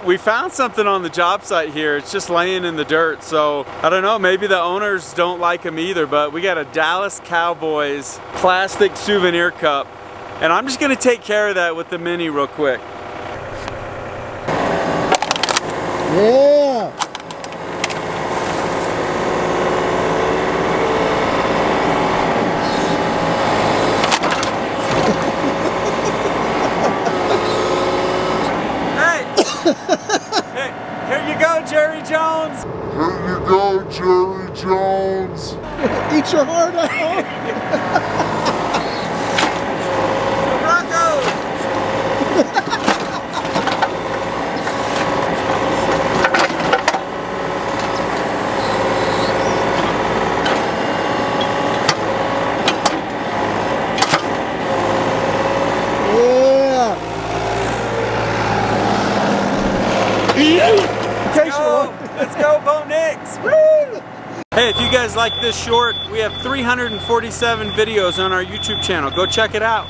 we found something on the job site here. It's just laying in the dirt, so I don't know, maybe the owners don't like them either, but we got a Dallas Cowboys plastic souvenir cup, and I'm just gonna take care of that with the Mini real quick. Yeah. Hey, here you go, Jerry Jones. Here you go, Jerry Jones. Eat your heart out. Broncos. Let's go, Bo Nix! Woo! Hey, if you guys like this short, we have 347 videos on our YouTube channel. Go check it out.